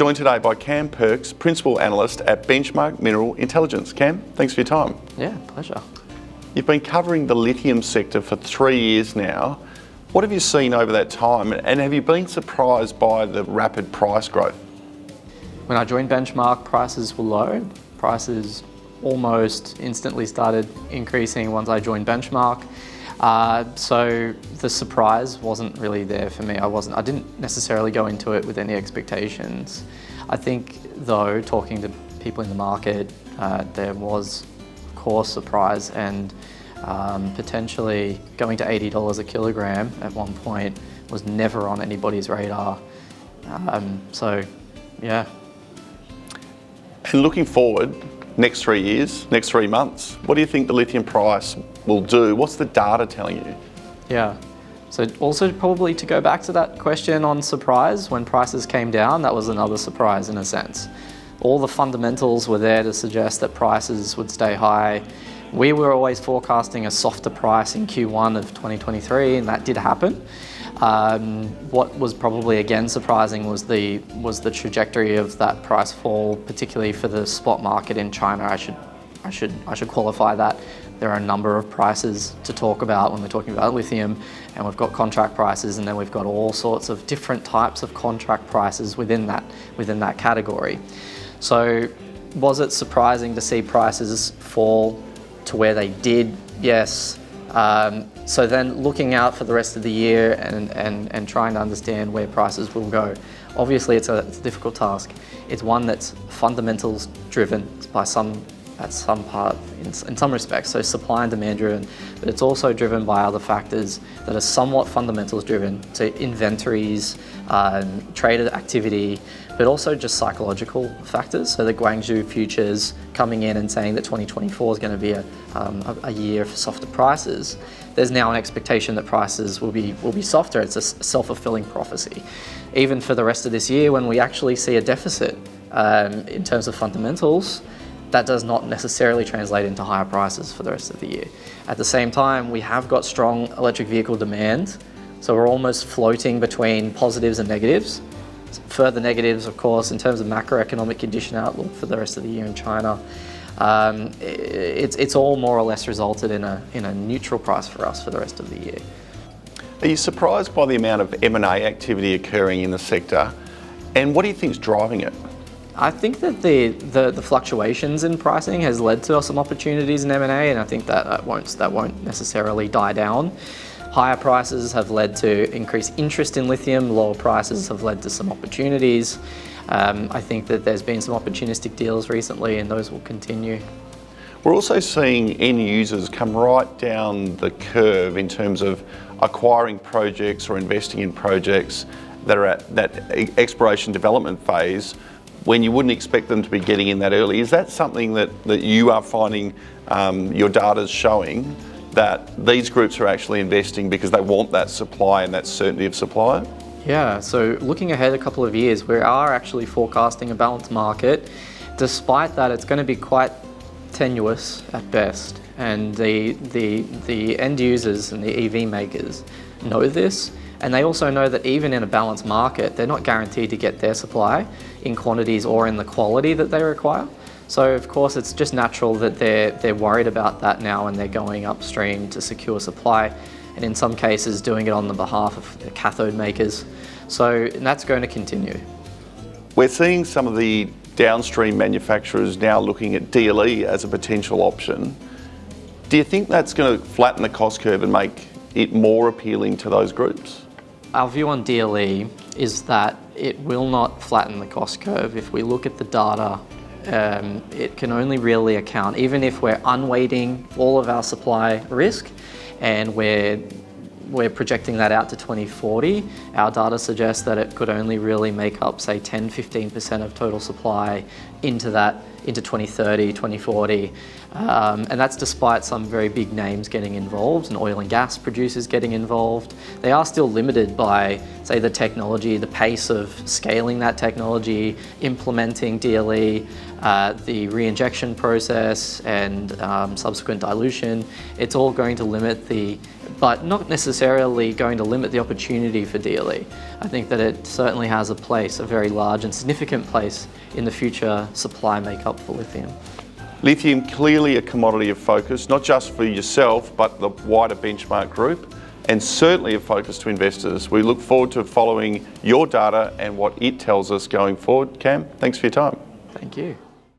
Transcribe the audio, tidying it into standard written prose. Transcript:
joined today by Cam Perks, Principal Analyst at Benchmark Mineral Intelligence. Cam, thanks for your time. Yeah, pleasure. You've been covering the lithium sector for 3 years now. What have you seen over that time, and have you been surprised by the rapid price growth? When I joined Benchmark, prices were low. Prices almost instantly started increasing once I joined Benchmark. So the surprise wasn't really there for me. I didn't necessarily go into it with any expectations. I think though, talking to people in the market, there was of course surprise, and potentially going to $80 a kilogram at one point was never on anybody's radar. So yeah. And looking forward, next 3 years, next 3 months, what do you think the lithium price will do? What's the data telling you? Yeah, so also probably to go back to that question on surprise, when prices came down, that was another surprise in a sense. All the fundamentals were there to suggest that prices would stay high. We were always forecasting a softer price in Q1 of 2023, and that did happen. What was probably again surprising was the trajectory of that price fall, particularly for the spot market in China. I should qualify that. There are a number of prices to talk about when we're talking about lithium, and we've got contract prices, and then we've got all sorts of different types of contract prices within that category. So was it surprising to see prices fall to where they did? Yes. So then looking out for the rest of the year and trying to understand where prices will go. Obviously it's a difficult task. It's one that's fundamentals driven by at some part, in some respects, so supply and demand driven, but it's also driven by other factors that are somewhat fundamentals driven, so inventories, trader activity, but also just psychological factors. So the Guangzhou futures coming in and saying that 2024 is going to be a year for softer prices. There's now an expectation that prices will be softer. It's a self-fulfilling prophecy. Even for the rest of this year, when we actually see a deficit in terms of fundamentals, that does not necessarily translate into higher prices for the rest of the year. At the same time, we have got strong electric vehicle demand, so we're almost floating between positives and negatives. Further negatives, of course, in terms of macroeconomic condition outlook for the rest of the year in China. It's all more or less resulted in a neutral price for us for the rest of the year. Are you surprised by the amount of M&A activity occurring in the sector, and what do you think is driving it? I think that the fluctuations in pricing has led to some opportunities in M&A, and I think that won't necessarily die down. Higher prices have led to increased interest in lithium. Lower prices have led to some opportunities. I think that there's been some opportunistic deals recently, and those will continue. We're also seeing end users come right down the curve in terms of acquiring projects or investing in projects that are at that exploration development phase, when you wouldn't expect them to be getting in that early. Is that something that you are finding your data's showing, that these groups are actually investing because they want that supply and that certainty of supply? Yeah, so looking ahead a couple of years, we are actually forecasting a balanced market. Despite that, it's going to be quite tenuous at best, and the end users and the EV makers know this. And they also know that even in a balanced market, they're not guaranteed to get their supply in quantities or in the quality that they require. So of course, it's just natural that they're worried about that now, and they're going upstream to secure supply, and in some cases doing it on the behalf of the cathode makers. So that's going to continue. We're seeing some of the downstream manufacturers now looking at DLE as a potential option. Do you think that's going to flatten the cost curve and make it more appealing to those groups? Our view on DLE is that it will not flatten the cost curve. If we look at the data, it can only really account, even if we're unweighting all of our supply risk and we're projecting that out to 2040, our data suggests that it could only really make up, say, 10-15% of total supply into that into 2030, 2040. And that's despite some very big names getting involved and oil and gas producers getting involved. They are still limited by, say, the technology, the pace of scaling that technology, implementing DLE, the reinjection process and subsequent dilution. It's all going to limit but not necessarily going to limit the opportunity for DLE. I think that it certainly has a place, a very large and significant place in the future supply makeup for lithium. Lithium, clearly a commodity of focus, not just for yourself, but the wider benchmark group, and certainly a focus to investors. We look forward to following your data and what it tells us going forward. Cam, thanks for your time. Thank you.